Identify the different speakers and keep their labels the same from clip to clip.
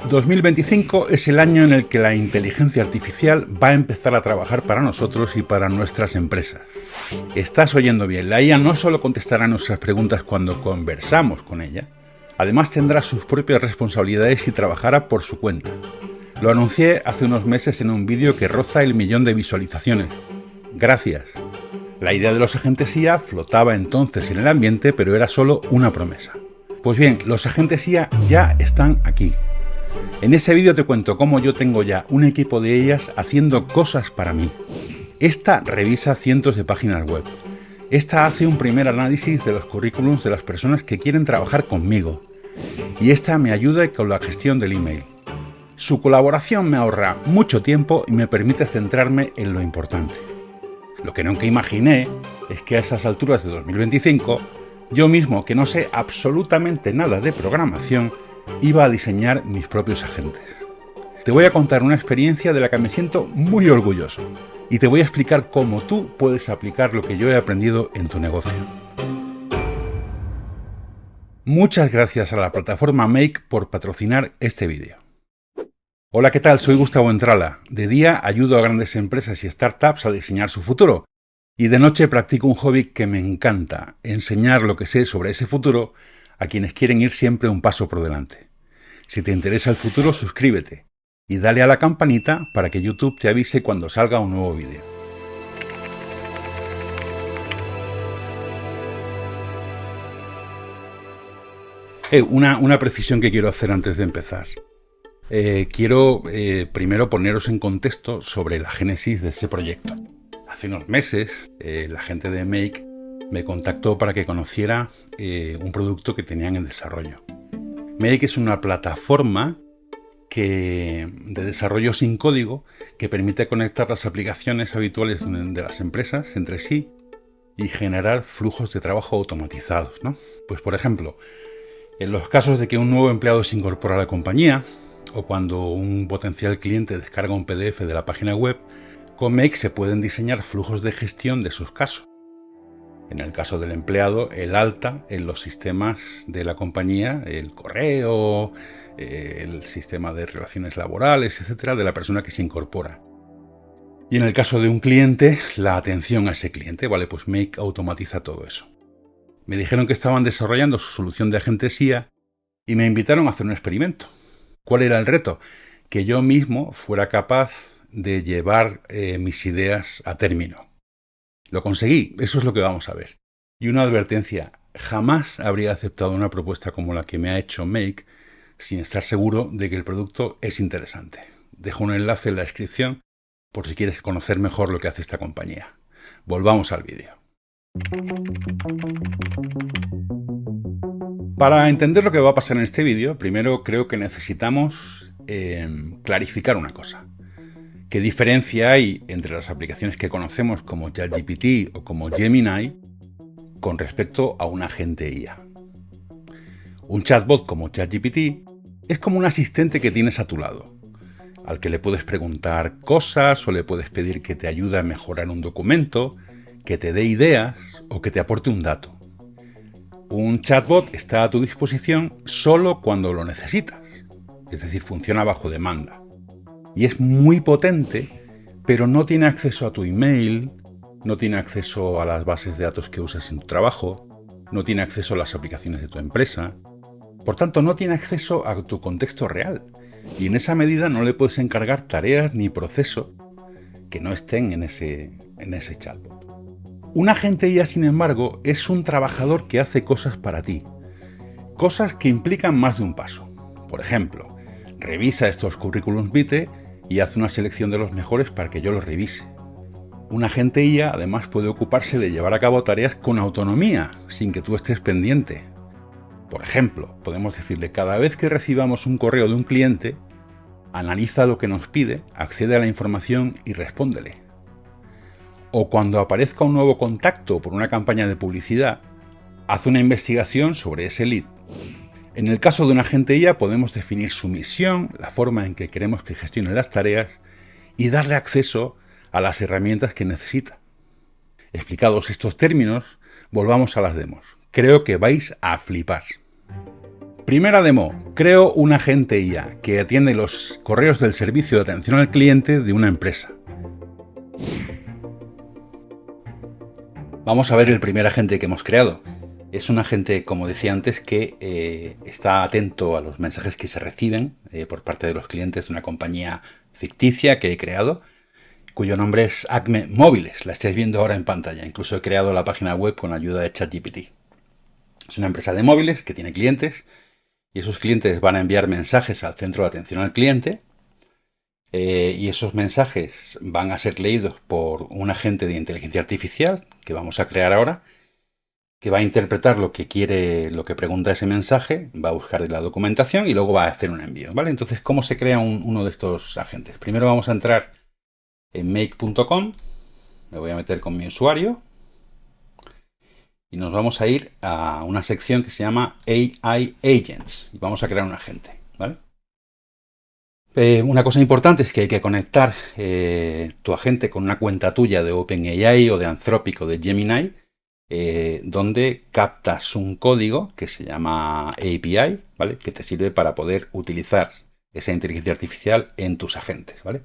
Speaker 1: 2025 es el año en el que la inteligencia artificial va a empezar a trabajar para nosotros y para nuestras empresas. Estás oyendo bien, la IA no solo contestará nuestras preguntas cuando conversamos con ella, además tendrá sus propias responsabilidades y trabajará por su cuenta. Lo anuncié hace unos meses en un vídeo que roza el 1.000.000 de visualizaciones. Gracias. La idea de los agentes IA flotaba entonces en el ambiente, pero era solo una promesa. Pues bien, los agentes IA ya están aquí. En ese vídeo te cuento cómo yo tengo ya un equipo de ellas haciendo cosas para mí. Esta revisa cientos de páginas web. Esta hace un primer análisis de los currículums de las personas que quieren trabajar conmigo. Y esta me ayuda con la gestión del email. Su colaboración me ahorra mucho tiempo y me permite centrarme en lo importante. Lo que nunca imaginé es que a esas alturas de 2025, yo mismo, que no sé absolutamente nada de programación, iba a diseñar mis propios agentes. Te voy a contar una experiencia de la que me siento muy orgulloso y te voy a explicar cómo tú puedes aplicar lo que yo he aprendido en tu negocio. Muchas gracias a la plataforma Make por patrocinar este vídeo. Hola, ¿qué tal? Soy Gustavo Entrala. De día ayudo a grandes empresas y startups a diseñar su futuro. Y de noche practico un hobby que me encanta, enseñar lo que sé sobre ese futuro a quienes quieren ir siempre un paso por delante. Si te interesa el futuro, suscríbete y dale a la campanita para que YouTube te avise cuando salga un nuevo vídeo. Una precisión que quiero hacer antes de empezar. Quiero primero poneros en contexto sobre la génesis de este proyecto. Hace unos meses, la gente de Make me contactó para que conociera un producto que tenían en desarrollo. Make es una plataforma de desarrollo sin código que permite conectar las aplicaciones habituales de las empresas entre sí y generar flujos de trabajo automatizados, ¿no? Pues, por ejemplo, en los casos de que un nuevo empleado se incorpora a la compañía o cuando un potencial cliente descarga un PDF de la página web, con Make se pueden diseñar flujos de gestión de sus casos. En el caso del empleado, el alta en los sistemas de la compañía, el correo, el sistema de relaciones laborales, etcétera, de la persona que se incorpora. Y en el caso de un cliente, la atención a ese cliente, ¿vale? Pues Make automatiza todo eso. Me dijeron que estaban desarrollando su solución de agentes IA y me invitaron a hacer un experimento. ¿Cuál era el reto? Que yo mismo fuera capaz de llevar mis ideas a término. Lo conseguí, eso es lo que vamos a ver. Y una advertencia, jamás habría aceptado una propuesta como la que me ha hecho Make sin estar seguro de que el producto es interesante. Dejo un enlace en la descripción por si quieres conocer mejor lo que hace esta compañía. Volvamos al vídeo. Para entender lo que va a pasar en este vídeo, primero creo que necesitamos clarificar una cosa. ¿Qué diferencia hay entre las aplicaciones que conocemos como ChatGPT o como Gemini con respecto a un agente IA? Un chatbot como ChatGPT es como un asistente que tienes a tu lado, al que le puedes preguntar cosas o le puedes pedir que te ayude a mejorar un documento, que te dé ideas o que te aporte un dato. Un chatbot está a tu disposición solo cuando lo necesitas, es decir, funciona bajo demanda. Y es muy potente, pero no tiene acceso a tu email, no tiene acceso a las bases de datos que usas en tu trabajo, no tiene acceso a las aplicaciones de tu empresa. Por tanto, no tiene acceso a tu contexto real. Y en esa medida no le puedes encargar tareas ni procesos que no estén en ese chatbot. Un agente IA, sin embargo, es un trabajador que hace cosas para ti. Cosas que implican más de un paso. Por ejemplo, revisa estos currículums vitae y haz una selección de los mejores para que yo los revise. Un agente IA además puede ocuparse de llevar a cabo tareas con autonomía, sin que tú estés pendiente. Por ejemplo, podemos decirle cada vez que recibamos un correo de un cliente, analiza lo que nos pide, accede a la información y respóndele. O cuando aparezca un nuevo contacto por una campaña de publicidad, haz una investigación sobre ese lead. En el caso de un agente IA podemos definir su misión, la forma en que queremos que gestione las tareas y darle acceso a las herramientas que necesita. Explicados estos términos, volvamos a las demos. Creo que vais a flipar. Primera demo. Creo un agente IA que atiende los correos del servicio de atención al cliente de una empresa. Vamos a ver el primer agente que hemos creado. Es un agente, como decía antes, que está atento a los mensajes que se reciben por parte de los clientes de una compañía ficticia que he creado, cuyo nombre es Acme Móviles. La estáis viendo ahora en pantalla. Incluso he creado la página web con ayuda de ChatGPT. Es una empresa de móviles que tiene clientes y esos clientes van a enviar mensajes al centro de atención al cliente y esos mensajes van a ser leídos por un agente de inteligencia artificial que vamos a crear ahora, que va a interpretar lo que quiere, lo que pregunta ese mensaje, va a buscar la documentación y luego va a hacer un envío, ¿vale? Entonces, ¿cómo se crea uno de estos agentes? Primero vamos a entrar en make.com, me voy a meter con mi usuario y nos vamos a ir a una sección que se llama AI Agents y vamos a crear un agente, ¿vale? Una cosa importante es que hay que conectar tu agente con una cuenta tuya de OpenAI o de Anthropic o de Gemini, donde captas un código que se llama API, ¿vale? Que te sirve para poder utilizar esa inteligencia artificial en tus agentes, ¿vale?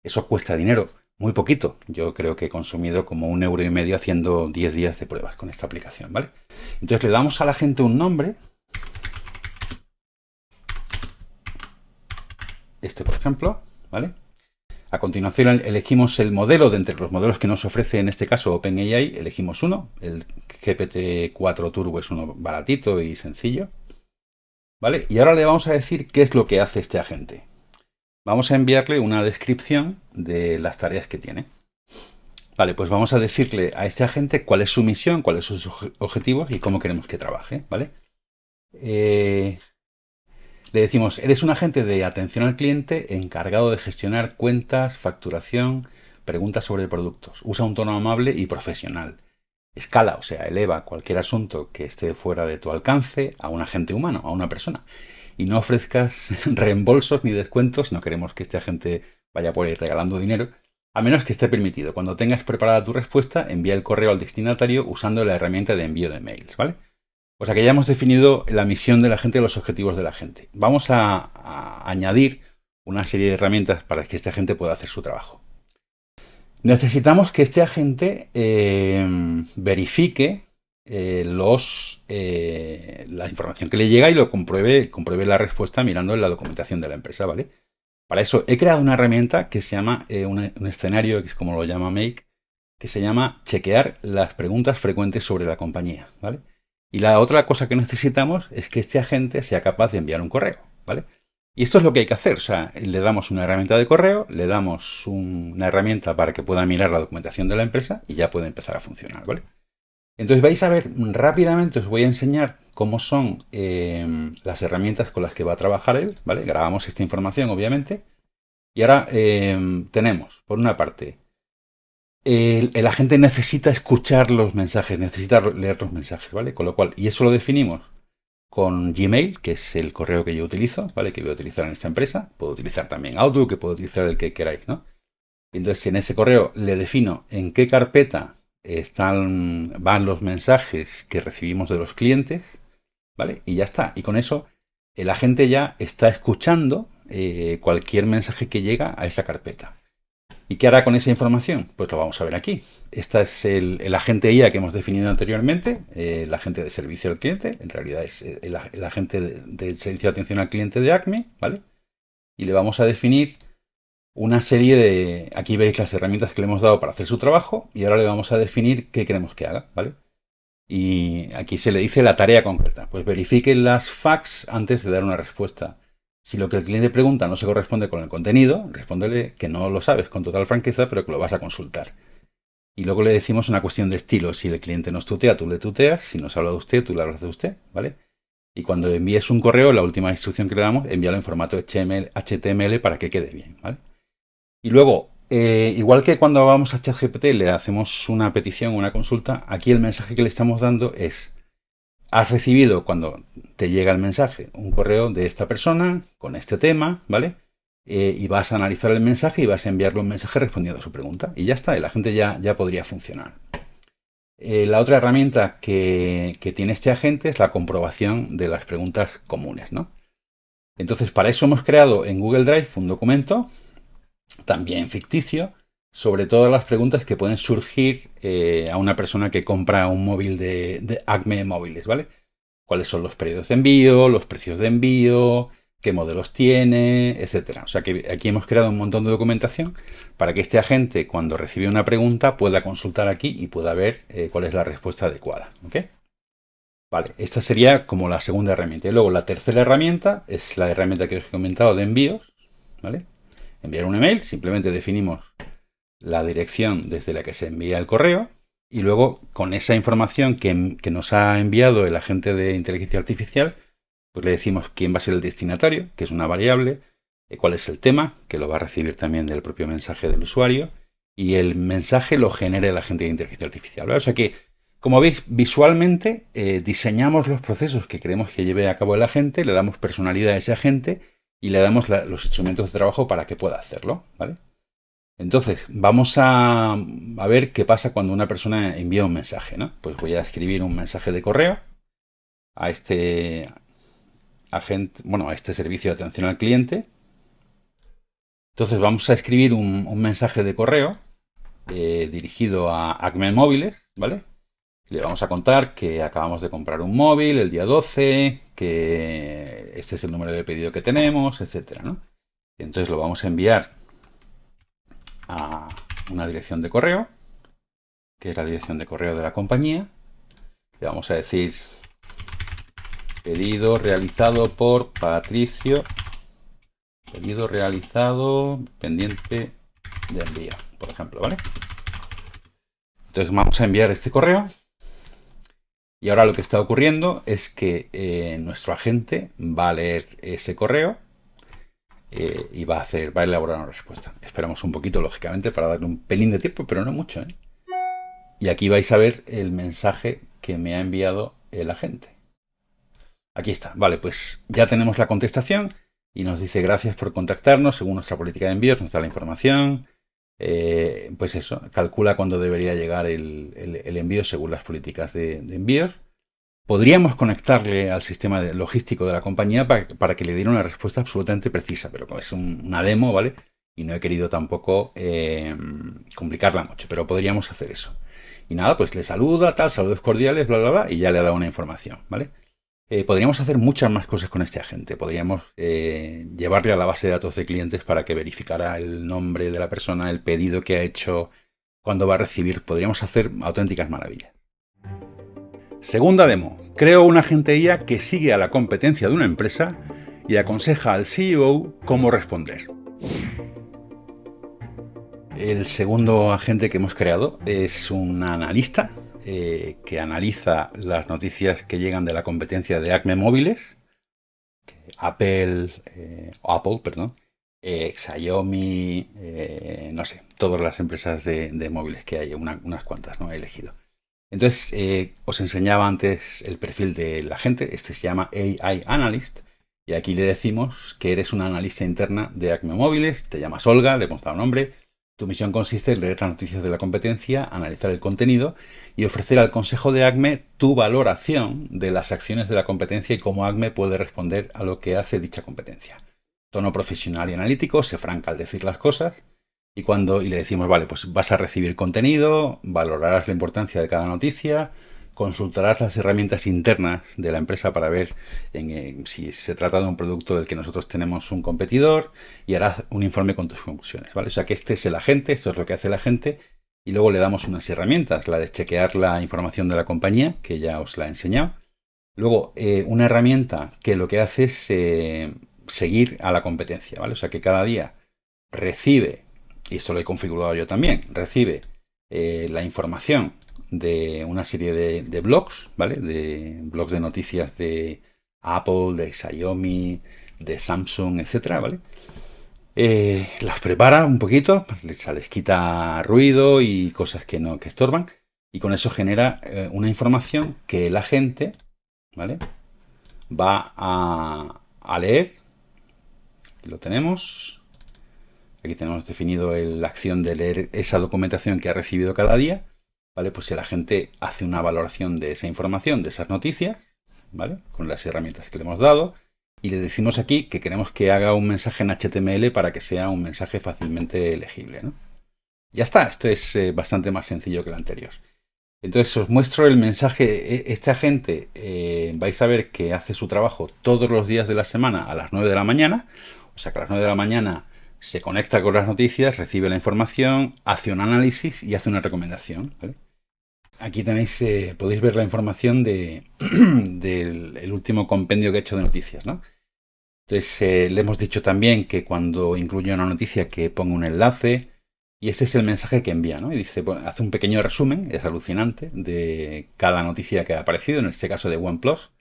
Speaker 1: Eso cuesta dinero, muy poquito. Yo creo que he consumido como 1,5 € haciendo 10 días de pruebas con esta aplicación, ¿vale? Entonces le damos a la agente un nombre. Este, por ejemplo, ¿vale? A continuación elegimos el modelo de entre los modelos que nos ofrece en este caso OpenAI, elegimos uno, el GPT-4 Turbo es uno baratito y sencillo, ¿vale? Y ahora le vamos a decir qué es lo que hace este agente. Vamos a enviarle una descripción de las tareas que tiene. Vale, pues vamos a decirle a este agente cuál es su misión, cuáles son sus objetivos y cómo queremos que trabaje, ¿vale? Le decimos, eres un agente de atención al cliente encargado de gestionar cuentas, facturación, preguntas sobre productos. Usa un tono amable y profesional. Escala, o sea, eleva cualquier asunto que esté fuera de tu alcance a un agente humano, a una persona. Y no ofrezcas reembolsos ni descuentos, no queremos que este agente vaya por ahí regalando dinero, a menos que esté permitido. Cuando tengas preparada tu respuesta, envía el correo al destinatario usando la herramienta de envío de mails, ¿vale? O sea que ya hemos definido la misión de la gente y los objetivos de la gente. Vamos a añadir una serie de herramientas para que este agente pueda hacer su trabajo. Necesitamos que este agente verifique la información que le llega y lo compruebe la respuesta mirando la documentación de la empresa, ¿vale? Para eso he creado una herramienta que se llama un escenario, que es como lo llama Make, que se llama chequear las preguntas frecuentes sobre la compañía, ¿vale? Y la otra cosa que necesitamos es que este agente sea capaz de enviar un correo, ¿vale? Y esto es lo que hay que hacer, o sea, le damos una herramienta de correo, le damos una herramienta para que pueda mirar la documentación de la empresa y ya puede empezar a funcionar, ¿vale? Entonces vais a ver rápidamente, os voy a enseñar cómo son las herramientas con las que va a trabajar él, ¿vale? Grabamos esta información, obviamente, y ahora tenemos, por una parte, el agente necesita escuchar los mensajes, necesita leer los mensajes, ¿vale? Con lo cual, y eso lo definimos con Gmail, que es el correo que yo utilizo, ¿vale? Que voy a utilizar en esta empresa. Puedo utilizar también Outlook, que puedo utilizar el que queráis, ¿no? Entonces, en ese correo le defino en qué carpeta van los mensajes que recibimos de los clientes, ¿vale? Y ya está. Y con eso, el agente ya está escuchando cualquier mensaje que llega a esa carpeta. ¿Y qué hará con esa información? Pues lo vamos a ver aquí. Este es el agente IA que hemos definido anteriormente, el agente de servicio al cliente, en realidad es el agente de servicio de atención al cliente de Acme, ¿vale? Y le vamos a definir una serie de... Aquí veis las herramientas que le hemos dado para hacer su trabajo y ahora le vamos a definir qué queremos que haga, ¿vale? Y aquí se le dice la tarea concreta. Pues verifique las facts antes de dar una respuesta. Si lo que el cliente pregunta no se corresponde con el contenido, respóndele que no lo sabes con total franqueza, pero que lo vas a consultar. Y luego le decimos una cuestión de estilo. Si el cliente nos tutea, tú le tuteas. Si nos habla de usted, tú le hablas de usted, ¿vale? Y cuando envíes un correo, la última instrucción que le damos, envíalo en formato HTML para que quede bien, ¿vale? Y luego, igual que cuando vamos a ChatGPT le hacemos una petición, una consulta, aquí el mensaje que le estamos dando es: has recibido, cuando te llega el mensaje, un correo de esta persona con este tema, ¿vale? Y vas a analizar el mensaje y vas a enviarle un mensaje respondiendo a su pregunta. Y ya está, y la gente ya podría funcionar. La otra herramienta que tiene este agente es la comprobación de las preguntas comunes, ¿no? Entonces, para eso hemos creado en Google Drive un documento, también ficticio, sobre todas las preguntas que pueden surgir a una persona que compra un móvil de Acme Móviles, ¿vale? ¿Cuáles son los periodos de envío, los precios de envío, qué modelos tiene, etcétera? O sea que aquí hemos creado un montón de documentación para que este agente, cuando recibe una pregunta, pueda consultar aquí y pueda ver cuál es la respuesta adecuada, ¿ok? Vale, esta sería como la segunda herramienta. Y luego la tercera herramienta es la herramienta que os he comentado de envíos, ¿vale? Enviar un email, simplemente definimos la dirección desde la que se envía el correo y luego con esa información que nos ha enviado el agente de inteligencia artificial, pues le decimos quién va a ser el destinatario, que es una variable, cuál es el tema, que lo va a recibir también del propio mensaje del usuario, y el mensaje lo genera el agente de inteligencia artificial, ¿vale? O sea que, como veis, visualmente diseñamos los procesos que queremos que lleve a cabo el agente, le damos personalidad a ese agente y le damos los instrumentos de trabajo para que pueda hacerlo, ¿vale? Entonces, vamos a ver qué pasa cuando una persona envía un mensaje, ¿no? Pues voy a escribir un mensaje de correo a este agente, bueno, a este servicio de atención al cliente. Entonces vamos a escribir un mensaje de correo dirigido a Acme Móviles, ¿vale? Le vamos a contar que acabamos de comprar un móvil el día 12, que este es el número de pedido que tenemos, etcétera, ¿no? Y entonces lo vamos a enviar a una dirección de correo, que es la dirección de correo de la compañía. Le vamos a decir pedido realizado por Patricio, pedido realizado pendiente de envío, por ejemplo, ¿vale? Entonces vamos a enviar este correo y ahora lo que está ocurriendo es que nuestro agente va a leer ese correo y va a elaborar una respuesta. Esperamos un poquito, lógicamente, para darle un pelín de tiempo, pero no mucho, ¿eh? Y aquí vais a ver el mensaje que me ha enviado el agente. Aquí está. Vale, pues ya tenemos la contestación y nos dice gracias por contactarnos. Según nuestra política de envíos, nos da la información. Pues eso, calcula cuándo debería llegar el envío según las políticas de envíos. Podríamos conectarle al sistema logístico de la compañía para que le diera una respuesta absolutamente precisa, pero como es una demo, ¿vale? Y no he querido tampoco complicarla mucho, pero podríamos hacer eso. Y nada, pues le saluda, tal, saludos cordiales, bla, bla, bla, y ya le ha dado una información, ¿vale? Podríamos hacer muchas más cosas con este agente. Podríamos llevarle a la base de datos de clientes para que verificara el nombre de la persona, el pedido que ha hecho, cuándo va a recibir. Podríamos hacer auténticas maravillas. Segunda demo. Creo un agente IA que sigue a la competencia de una empresa y aconseja al CEO cómo responder. El segundo agente que hemos creado es un analista que analiza las noticias que llegan de la competencia de Acme Móviles, Apple, Xiaomi, no sé, todas las empresas de móviles que hay, unas cuantas, ¿no? He elegido. Entonces, os enseñaba antes el perfil del agente, este se llama AI Analyst, y aquí le decimos que eres una analista interna de Acme Móviles, te llamas Olga, le hemos dado nombre. Tu misión consiste en leer las noticias de la competencia, analizar el contenido y ofrecer al consejo de Acme tu valoración de las acciones de la competencia y cómo Acme puede responder a lo que hace dicha competencia. Tono profesional y analítico, se franca al decir las cosas y le decimos, vale, pues vas a recibir contenido, valorarás la importancia de cada noticia, consultarás las herramientas internas de la empresa para ver si se trata de un producto del que nosotros tenemos un competidor y harás un informe con tus conclusiones, ¿vale? O sea que este es el agente, esto es lo que hace el agente y luego le damos unas herramientas, la de chequear la información de la compañía, que ya os la he enseñado. Luego, una herramienta que lo que hace es seguir a la competencia, ¿vale? O sea que cada día recibe, y esto lo he configurado yo también, recibe la información de una serie de blogs, ¿vale? De blogs de noticias de Apple, de Xiaomi, de Samsung, etcétera, ¿vale? Las prepara un poquito, les quita ruido y cosas que estorban, y con eso genera una información que la gente, ¿vale? Va a leer. Aquí lo tenemos. Aquí tenemos definido la acción de leer esa documentación que ha recibido cada día. ¿vale? Pues si la gente hace una valoración de esa información, de esas noticias, ¿vale? Con las herramientas que le hemos dado, y le decimos aquí que queremos que haga un mensaje en HTML para que sea un mensaje fácilmente legible, ¿no? Ya está, esto es bastante más sencillo que el anterior. Entonces os muestro el mensaje. Esta gente vais a ver que hace su trabajo todos los días de la semana a las 9 de la mañana. O sea que a las 9 de la mañana se conecta con las noticias, recibe la información, hace un análisis y hace una recomendación, ¿vale? Aquí tenéis, podéis ver la información del el último compendio que he hecho de noticias, ¿no? Entonces le hemos dicho también que cuando incluye una noticia que ponga un enlace, y este es el mensaje que envía, ¿no? Y dice, bueno, hace un pequeño resumen, es alucinante, de cada noticia que ha aparecido, en este caso de OnePlus,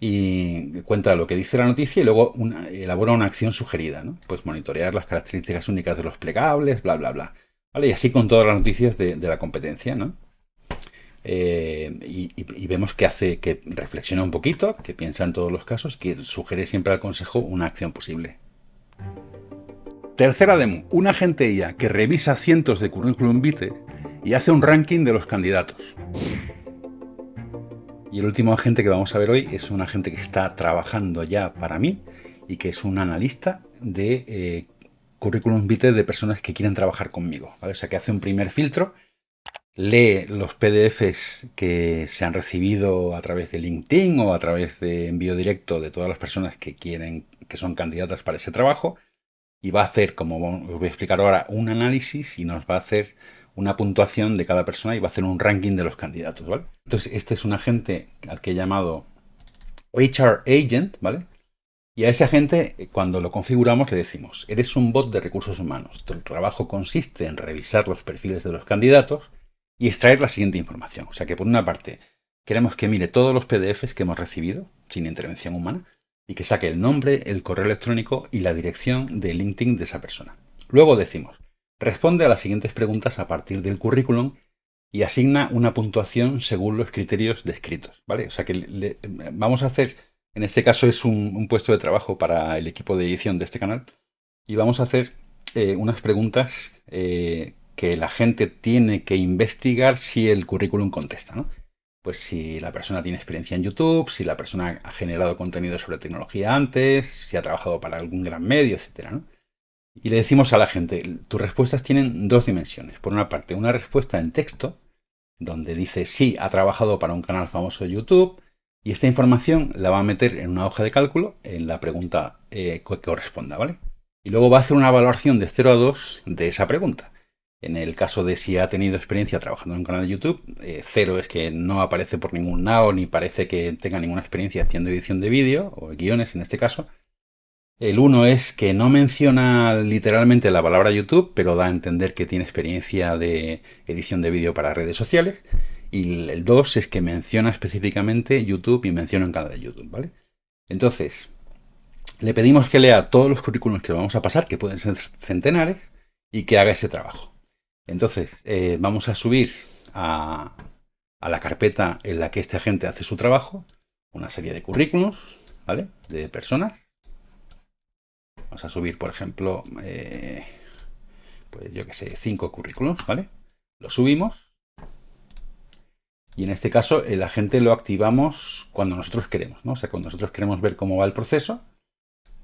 Speaker 1: y cuenta lo que dice la noticia y luego elabora una acción sugerida, ¿no? Pues monitorear las características únicas de los plegables, bla, bla, bla. ¿Vale? Y así con todas las noticias de la competencia, ¿no? Y vemos que hace, que reflexiona un poquito, que piensa en todos los casos, que sugiere siempre al consejo una acción posible. Tercera demo, un agente IA que revisa cientos de currículum vitae y hace un ranking de los candidatos. Y el último agente que vamos a ver hoy es un agente que está trabajando ya para mí y que es un analista de currículum vitae de personas que quieren trabajar conmigo, ¿vale? O sea que hace un primer filtro, lee los PDFs que se han recibido a través de LinkedIn o a través de envío directo de todas las personas que quieren, que son candidatas para ese trabajo, y va a hacer, como os voy a explicar ahora, un análisis y nos va a hacer una puntuación de cada persona y va a hacer un ranking de los candidatos, ¿vale? Entonces, este es un agente al que he llamado HR Agent, ¿vale? Y a ese agente, cuando lo configuramos, le decimos, eres un bot de recursos humanos. Tu trabajo consiste en revisar los perfiles de los candidatos y extraer la siguiente información. O sea que, por una parte, queremos que mire todos los PDFs que hemos recibido, sin intervención humana, y que saque el nombre, el correo electrónico y la dirección de LinkedIn de esa persona. Luego decimos, responde a las siguientes preguntas a partir del currículum y asigna una puntuación según los criterios descritos, ¿vale? O sea que vamos a hacer, en este caso es un puesto de trabajo para el equipo de edición de este canal, y vamos a hacer unas preguntas que la gente tiene que investigar si el currículum contesta, ¿no? Pues si la persona tiene experiencia en YouTube, si la persona ha generado contenido sobre tecnología antes, si ha trabajado para algún gran medio, etcétera, ¿no? Y le decimos a la gente, tus respuestas tienen dos dimensiones. Por una parte, una respuesta en texto, donde dice sí, ha trabajado para un canal famoso de YouTube, y esta información la va a meter en una hoja de cálculo en la pregunta que corresponda, ¿vale? Y luego va a hacer una valoración de 0 a 2 de esa pregunta. En el caso de si ha tenido experiencia trabajando en un canal de YouTube, 0 es que no aparece por ningún lado, ni parece que tenga ninguna experiencia haciendo edición de vídeo, o guiones en este caso. El 1 es que no menciona literalmente la palabra YouTube, pero da a entender que tiene experiencia de edición de vídeo para redes sociales. Y el 2 es que menciona específicamente YouTube y menciona un canal de YouTube, ¿vale? Entonces, le pedimos que lea todos los currículums que vamos a pasar, que pueden ser centenares, y que haga ese trabajo. Entonces, vamos a subir a la carpeta en la que este agente hace su trabajo una serie de currículums, ¿vale? De personas. Vamos a subir, por ejemplo, pues yo que sé, 5 currículums, ¿vale? Lo subimos. Y en este caso, el agente lo activamos cuando nosotros queremos, ¿no? O sea, cuando nosotros queremos ver cómo va el proceso,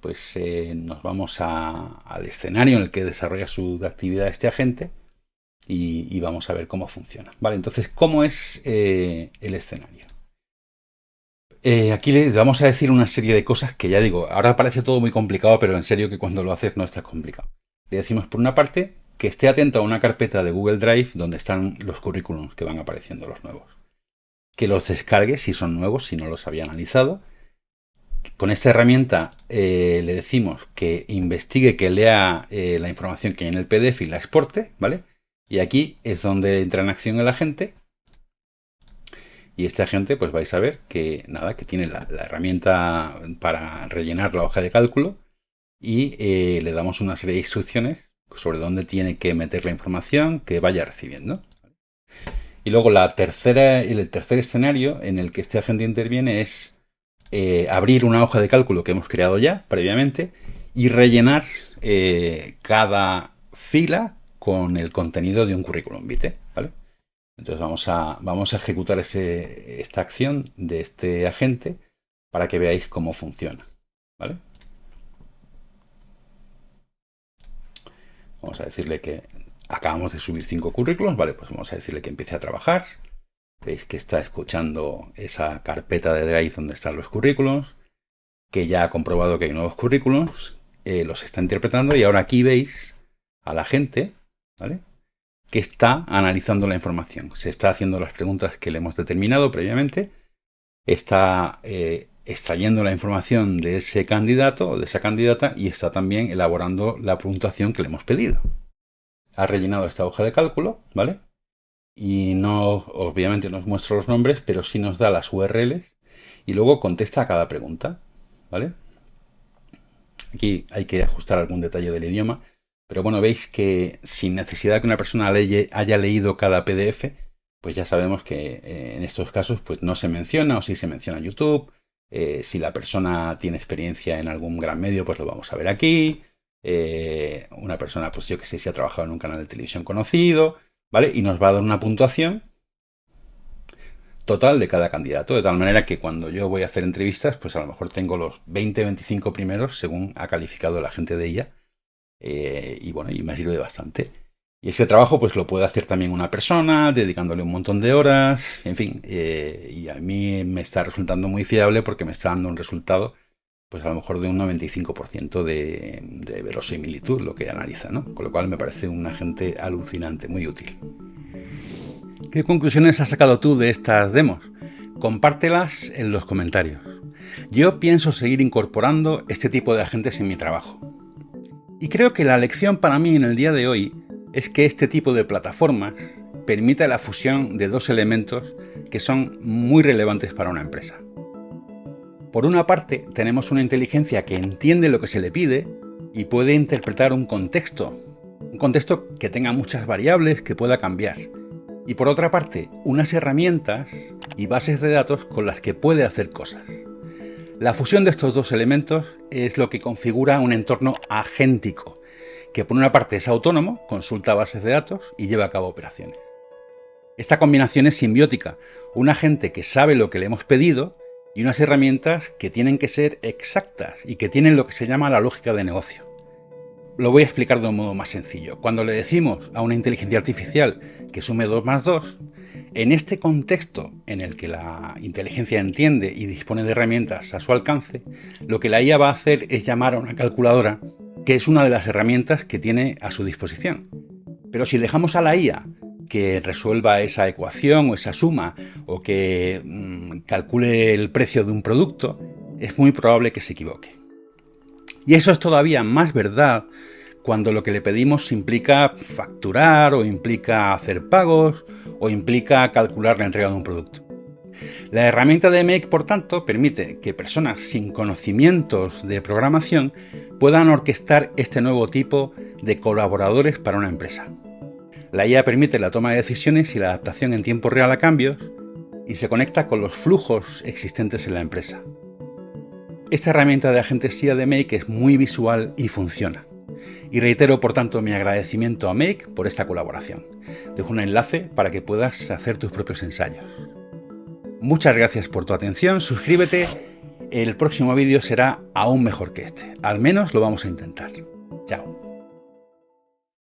Speaker 1: pues nos vamos al escenario en el que desarrolla su actividad este agente y vamos a ver cómo funciona. Vale, entonces, ¿cómo es el escenario? Aquí le vamos a decir una serie de cosas que ya digo, ahora parece todo muy complicado, pero en serio que cuando lo haces no está complicado. Le decimos por una parte que esté atento a una carpeta de Google Drive donde están los currículums que van apareciendo, los nuevos. Que los descargue si son nuevos, si no los había analizado. Con esta herramienta le decimos que investigue, que lea la información que hay en el PDF y la exporte, ¿vale? Y aquí es donde entra en acción el agente. Y este agente, pues vais a ver que nada, que tiene la herramienta para rellenar la hoja de cálculo y le damos una serie de instrucciones sobre dónde tiene que meter la información que vaya recibiendo. Y luego el tercer escenario en el que este agente interviene es abrir una hoja de cálculo que hemos creado ya previamente y rellenar cada fila con el contenido de un currículum vitae, ¿vale? Entonces vamos a ejecutar esta acción de este agente para que veáis cómo funciona, ¿vale? Vamos a decirle que acabamos de subir 5 currículos, ¿vale? Pues vamos a decirle que empiece a trabajar. Veis que está escuchando esa carpeta de Drive donde están los currículos, que ya ha comprobado que hay nuevos currículos, los está interpretando y ahora aquí veis a la gente, ¿vale?, que está analizando la información. Se está haciendo las preguntas que le hemos determinado previamente, está extrayendo la información de ese candidato o de esa candidata y está también elaborando la puntuación que le hemos pedido. Ha rellenado esta hoja de cálculo, ¿vale? Y no, obviamente no os muestro los nombres, pero sí nos da las URLs y luego contesta a cada pregunta, ¿vale? Aquí hay que ajustar algún detalle del idioma, pero bueno, veis que sin necesidad que una persona haya leído cada PDF, pues ya sabemos que en estos casos pues no se menciona, o si se menciona YouTube. Si la persona tiene experiencia en algún gran medio, pues lo vamos a ver aquí. Una persona, pues yo que sé, si ha trabajado en un canal de televisión conocido, ¿vale? Y nos va a dar una puntuación total de cada candidato, de tal manera que cuando yo voy a hacer entrevistas, pues a lo mejor tengo los 20-25 primeros según ha calificado la gente de ella. Y bueno, y me sirve bastante. Y ese trabajo pues lo puede hacer también una persona, dedicándole un montón de horas, en fin. Y a mí me está resultando muy fiable porque me está dando un resultado, pues a lo mejor de un 95% de verosimilitud, lo que analiza, ¿no? Con lo cual me parece un agente alucinante, muy útil. ¿Qué conclusiones has sacado tú de estas demos? Compártelas en los comentarios. Yo pienso seguir incorporando este tipo de agentes en mi trabajo. Y creo que la lección para mí en el día de hoy es que este tipo de plataformas permite la fusión de dos elementos que son muy relevantes para una empresa. Por una parte, tenemos una inteligencia que entiende lo que se le pide y puede interpretar un contexto que tenga muchas variables que pueda cambiar. Y por otra parte, unas herramientas y bases de datos con las que puede hacer cosas. La fusión de estos dos elementos es lo que configura un entorno agéntico, que por una parte es autónomo, consulta bases de datos y lleva a cabo operaciones. Esta combinación es simbiótica, un agente que sabe lo que le hemos pedido y unas herramientas que tienen que ser exactas y que tienen lo que se llama la lógica de negocio. Lo voy a explicar de un modo más sencillo. Cuando le decimos a una inteligencia artificial que sume 2 más 2, en este contexto en el que la inteligencia entiende y dispone de herramientas a su alcance, lo que la IA va a hacer es llamar a una calculadora, que es una de las herramientas que tiene a su disposición. Pero si dejamos a la IA que resuelva esa ecuación o esa suma o que calcule el precio de un producto, es muy probable que se equivoque. Y eso es todavía más verdad cuando lo que le pedimos implica facturar o implica hacer pagos o implica calcular la entrega de un producto. La herramienta de Make, por tanto, permite que personas sin conocimientos de programación puedan orquestar este nuevo tipo de colaboradores para una empresa. La IA permite la toma de decisiones y la adaptación en tiempo real a cambios y se conecta con los flujos existentes en la empresa. Esta herramienta de agentes IA de Make es muy visual y funciona. Y reitero, por tanto, mi agradecimiento a Make por esta colaboración. Dejo un enlace para que puedas hacer tus propios ensayos. Muchas gracias por tu atención, suscríbete, el próximo vídeo será aún mejor que este. Al menos lo vamos a intentar. Chao.